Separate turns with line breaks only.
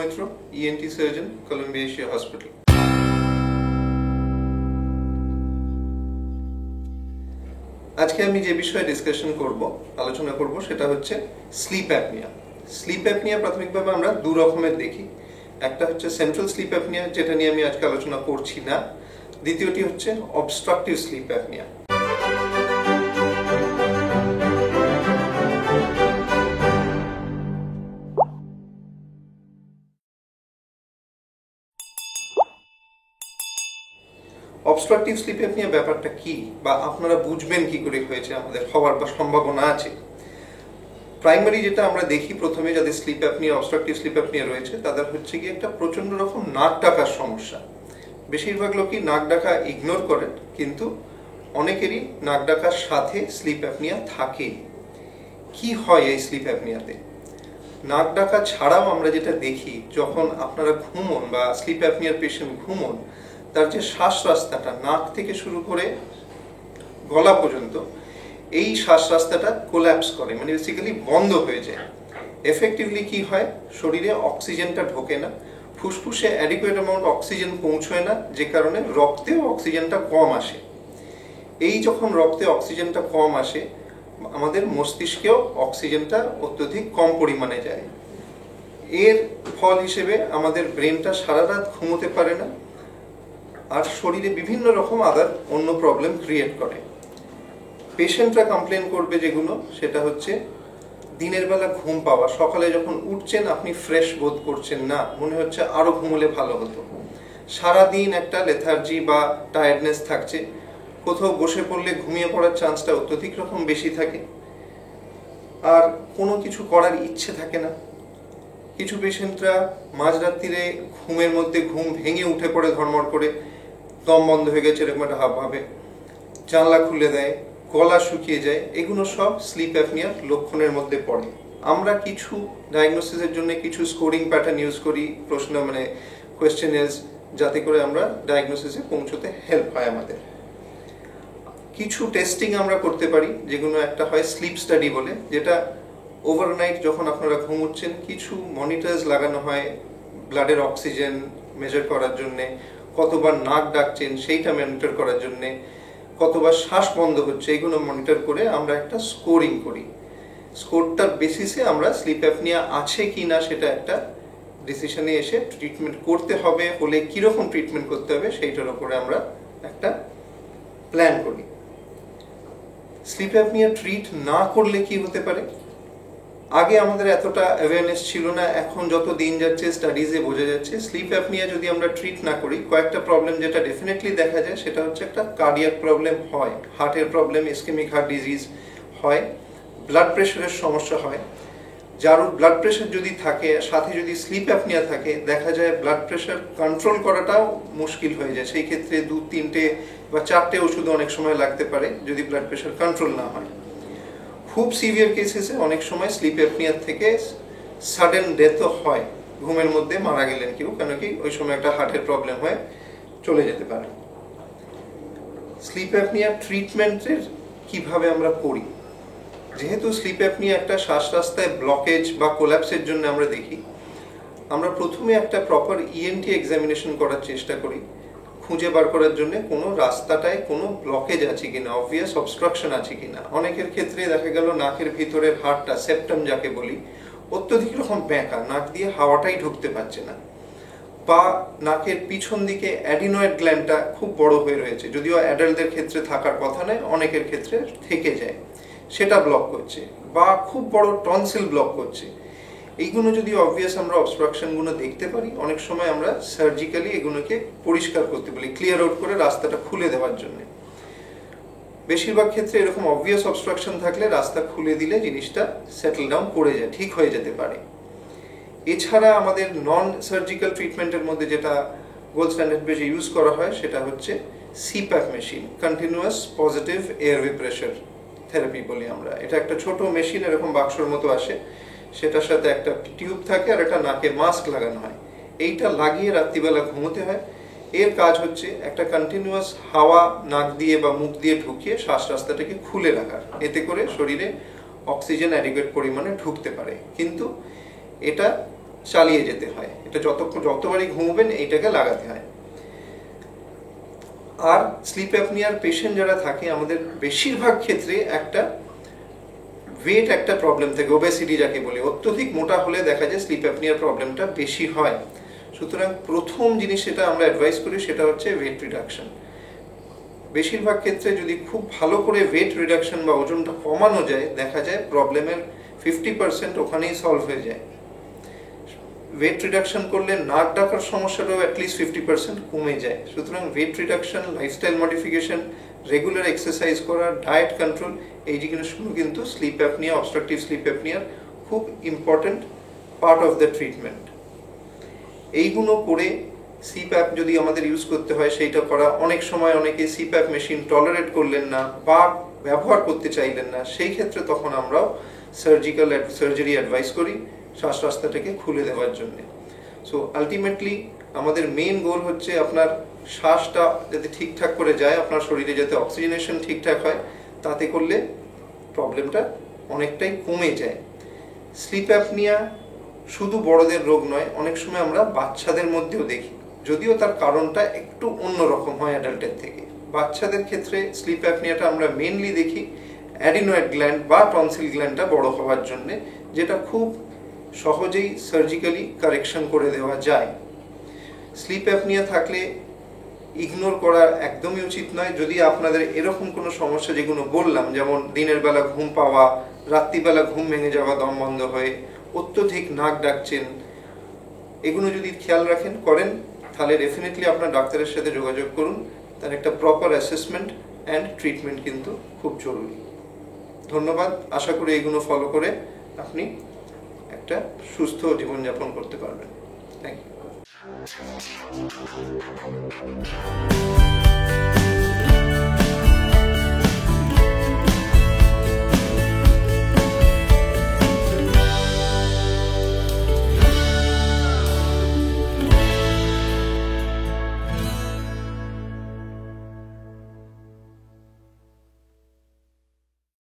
Maitra, ENT surgeon, Columbia Asia hospital. আজকে আমি যে বিষয়ে আলোচনা করব সেটা হচ্ছে স্লিপ অ্যাপনিয়া। স্লিপ অ্যাপনিয়া প্রাথমিকভাবে আমরা দু রকমের দেখি। একটা হচ্ছে সেন্ট্রাল স্লিপ অ্যাপনিয়া, যেটা নিয়ে আমি আজকে আলোচনা করছি না। দ্বিতীয়টি হচ্ছে obstructive sleep apnoea. Obstructive sleep apnoea ব্যাপারটা কি, বা আপনারা বুঝবেন কি করে হয়েছে আমাদের হওয়ার বা সম্ভাবনা আছে। প্রাইমারি যেটা আমরা দেখি প্রথমে যাদের sleep apnoea, obstructive sleep apnoea রয়েছে, তাদের হচ্ছে কি একটা প্রচন্ড রকম নাক ডাকার সমস্যা। বেশিরভাগ লোকই নাক ডাকা ইগনোর করেন, কিন্তু অনেকেরই নাক ডাকার সাথে স্লিপ অ্যাপনিয়া থাকে। কি হয় এই স্লিপ অ্যাপনিয়াতে? নাক ডাকা ছাড়াও আমরা যেটা দেখি, যখন আপনারা ঘুমন বা স্লিপ অ্যাপনিয়ার পেশেন্ট ঘুমন, তার যে শ্বাস রাস্তাটা নাক থেকে শুরু করে গলা পর্যন্ত, এই শ্বাস রাস্তাটা কোল্যাপস করে, মানে বেসিক্যালি বন্ধ হয়ে যায়। এফেক্টিভলি কি হয়, শরীরে অক্সিজেনটা ঢোকে না, ফুসফুসে অ্যাডিকুয়েট অ্যামাউন্ট অক্সিজেন পৌঁছয় না, যে কারণে রক্তেও অক্সিজেনটা কম আসে। এই যখন রক্তে অক্সিজেনটা কম আসে, আমাদের মস্তিষ্কেও অক্সিজেনটা অত্যধিক কম পরিমাণে যায়। এর ফল হিসেবে আমাদের ব্রেনটা সারা রাত ঘুমোতে পারে না, আর শরীরে বিভিন্ন রকম অন্য প্রবলেম ক্রিয়েট করে। পেশেন্টরা কমপ্লেন করবে যেগুলো, সেটা হচ্ছে দিনের বেলা ঘুম পাওয়া, সকালে যখন উঠছেন আপনি ফ্রেশ বোধ করছেন না, মনে হচ্ছে আরো ঘুমোলে ভালো হতো। সারাদিন একটা লেথার্জি বা টায়ার্ডনেস থাকছে, কোথাও বসে পড়লে ঘুমিয়ে পড়ার চান্সটা অত্যধিক রকম বেশি থাকে, আর কোনো কিছু করার ইচ্ছে থাকে না। কিছু পেশেন্টরা মাঝরাত্রিরে ঘুমের মধ্যে ঘুম ভেঙে উঠে পড়ে ধর্মড় করে, দম বন্ধ হয়ে গেছে এরকম একটা ভাবে, জানলা খুলে দেয়, গলা শুকিয়ে যায়। এগুলো সব স্লিপ অ্যাপনিয়ার লক্ষণের মধ্যে পড়ে। আমরা কিছু ডায়াগনোসিসের জন্য কিছু স্কোরিং প্যাটার্ন ইউজ করি, কোয়েশ্চেনার্স, যাতে করে আমরা ডায়াগনোসিসে পৌঁছতে হেল্প হয় আমাদের। কিছু টেস্টিং আমরা করতে পারি, যেগুলো একটা হয় স্লিপ স্টাডি বলে, যেটা ওভারনাইট যখন আপনারা ঘুমোচ্ছেন কিছু মনিটরস লাগানো হয় ব্লাডের অক্সিজেন মেজার করার জন্যে, কতবার নাক ডাকছেন সেইটা মনিটর করার জন্যে, কতবার শ্বাস বন্ধ হচ্ছে, এইগুলো মনিটর করে আমরা একটা স্কোরিং করি। স্কোরটার বেসিসে আমরা স্লিপ অ্যাপনিয়া আছে কি না সেটা একটা ডিসিশনে এসে ট্রিটমেন্ট করতে হবে, হলে কিরকম ট্রিটমেন্ট করতে হবে সেইটার উপরে আমরা একটা প্ল্যান করি। স্লিপ অ্যাপনিয়া ট্রিট না করলে কি হতে পারে? আগে আমাদের এতটা অ্যাওয়ারনেস ছিল না, এখন যত দিন যাচ্ছে স্টাডিজে বোঝা যাচ্ছে স্লিপ অ্যাপনিয়া যদি আমরা ট্রিট না করি, কয়েকটা প্রবলেম যেটা ডেফিনেটলি দেখা যায়, সেটা হচ্ছে একটা কার্ডিয়াক প্রবলেম হয়, হার্টের প্রবলেম, ইসকেমিক হার্ট ডিজিজ হয়, ব্লাড প্রেশারের সমস্যা হয়। যার ব্লাড প্রেশার যদি থাকে, সাথে যদি স্লিপ অ্যাপনিয়া থাকে, দেখা যায় ব্লাড প্রেশার কন্ট্রোল করাটাও মুশকিল হয়ে যায়। সেই ক্ষেত্রে 2-3টে বা 4টে ওষুধ অনেক সময় লাগতে পারে যদি ব্লাড প্রেশার কন্ট্রোল না হয়। খুব সিভিয়ার কেসেসে অনেক সময় স্লিপ অ্যাপনিয়ার থেকে সাডেন ডেথও হয়, ঘুমের মধ্যে মারা গেলেন কেউ, কেন কি ওই সময় একটা হার্টের প্রবলেম হয়ে চলে যেতে পারে। স্লিপ অ্যাপনিয়া ট্রিটমেন্টের কিভাবে আমরা করি? যেহেতু স্লিপ অ্যাপনিয়া একটা শ্বাস রাস্তায় ব্লকেজ বা কোল্যাপসের জন্য আমরা দেখি, আমরা প্রথমে একটা প্রপার ইএনটি এক্সামিনেশন করার চেষ্টা করি, খুঁজে বার করার জন্য কোনো রাস্তাটায় কোনো ব্লকেজ আছে কিনা, অবভিয়াস অবস্ট্রাকশন আছে কিনা। অনেকের ক্ষেত্রে দেখা গেল নাকের ভিতরের হাড়টা, সেপ্টাম যাকে বলি, অত্যধিক রকম ব্যাঁকা, নাক দিয়ে হাওয়াটাই ঢুকতে পারছে না, বা নাকের পিছন দিকে অ্যাডিনয়েড গ্ল্যান্ডটা খুব বড় হয়ে রয়েছে, যদিও অ্যাডাল্টদের ক্ষেত্রে থাকার কথা নয়, অনেকের ক্ষেত্রে থেকে যায়, সেটা ব্লক করছে, বা খুব বড় টনসিল ব্লক করছে। এইগুলো যদি অবভিয়াস আমরা অবস্ট্রাকশনগুলো দেখতে পারি, অনেক সময় আমরা সার্জিক্যালি এগুলোকে পরিষ্কার করতে বলি, ক্লিয়ার আউট করে রাস্তাটা খুলে দেওয়ার জন্য। বেশিরভাগ ক্ষেত্রে এরকম অবভিয়াস অবস্ট্রাকশন থাকলে রাস্তা খুলে দিলে জিনিসটা সেটেল ডাউন করে যায়, ঠিক হয়ে যেতে পারে। এছাড়া আমাদের নন সার্জিক্যাল ট্রিটমেন্টের মধ্যে যেটা গোল্ড স্ট্যান্ডার্ড বেশি ইউজ করা হয়, সেটা হচ্ছে CPAP machine, continuous positive airway pressure therapy বলি আমরা। এটা একটা ছোট মেশিন, এরকম বাক্সর মতো আসে, সেটার সাথে একটা টিউব থাকে আর একটা নাকে মাস্ক লাগানো হয়। এইটা লাগিয়ে রাত্রিবেলা ঘুমোতে হয়। এর কাজ হচ্ছে একটা কন্টিনিউয়াস হাওয়া নাক দিয়ে বা মুখ দিয়ে ঢুকিয়ে শ্বাস রাস্তাটাকে খুলে রাখার, এতে করে শরীরে অক্সিজেন অ্যাডিকুয়েট পরিমাণে ঢুকতে পারে। কিন্তু এটা চালিয়ে যেতে হয়। এটা যতবারই ঘুমোবেন এইটাকে লাগাতে হয়। আর স্লিপ অ্যাপনিয়ার পেশেন্ট যারা থাকে আমাদের বেশিরভাগ ক্ষেত্রে একটা প্রবলেম থাকে, ওবেসিটি যাকে বলে, অত্যধিক মোটা হলে দেখা যায় স্লিপ অ্যাপনিয়ার প্রবলেমটা বেশি হয়। সুতরাং প্রথম জিনিস যেটা আমরা অ্যাডভাইস করি সেটা হচ্ছে ওয়েট রিডাকশন। বেশিরভাগ ক্ষেত্রে যদি খুব ভালো করে ওয়েট রিডাকশন বা ওজনটা কমানো যায়, দেখা যায় প্রবলেমের 50% ওখানেই সলভ হয়ে যায়। ওয়েট রিডাকশন করলে নাক ডাকার সমস্যাটাও অ্যাটলিস্ট 50% কমে যায়। সুতরাং weight reduction, lifestyle modification, regular exercise করা, ডায়েট কন্ট্রোল, এই জিনিসগুলো কিন্তু স্লিপ অ্যাপনিয়া, অবস্ট্রাকটিভ স্লিপ অ্যাপনিয়ার খুব important part of the treatment. এইগুলো করে সিপ্যাপ যদি আমাদের ইউজ করতে হয় সেইটা করা। অনেক সময় অনেকে সিপ্যাপ মেশিন টলারেট করলেন না বা ব্যবহার করতে চাইলেন না, সেই ক্ষেত্রে তখন আমরাও সার্জারি অ্যাডভাইস করি শ্বাস রাস্তাটাকে খুলে দেওয়ার জন্য। সো আলটিমেটলি আমাদের মেইন গোল হচ্ছে আপনার শ্বাসটা যাতে ঠিকঠাক করে যায়, আপনার শরীরে যাতে অক্সিজেনেশন ঠিকঠাক হয়, তাতে করলে প্রবলেমটা অনেকটাই কমে যায়। স্লিপ অ্যাপনিয়া শুধু বড়দের রোগ নয়, অনেক সময় আমরা বাচ্চাদের মধ্যেও দেখি, যদিও তার কারণটা একটু অন্যরকম হয় অ্যাডাল্টের থেকে। বাচ্চাদের ক্ষেত্রে স্লিপ অ্যাপনিয়াটা আমরা মেইনলি দেখি অ্যাডিনয়েড গ্ল্যান্ড বা টনসিল গ্ল্যান্ডটা বড় হওয়ার জন্য, যেটা খুব সহজেই সার্জিক্যালি কারেকশন করে দেওয়া যায়। স্লিপ অ্যাপনিয়া থাকলে ইগনোর করা একদমই উচিত নয়। যদি আপনাদের এরকম কোনো সমস্যা যেগুলো বললাম, যেমন দিনের বেলা ঘুম পাওয়া, রাত্রিবেলা ঘুম ভেঙে যাওয়া দম বন্ধ হয়ে, অত্যধিক নাক ডাকছেন, এগুলো যদি খেয়াল করেন তাহলে ডেফিনেটলি আপনার ডাক্তারের সাথে যোগাযোগ করুন। তার একটা প্রপার অ্যাসেসমেন্ট অ্যান্ড ট্রিটমেন্ট কিন্তু খুব জরুরি। ধন্যবাদ। আশা করি এগুলো ফলো করে আপনি একটা সুস্থ জীবনযাপন করতে পারবেন। Thank you.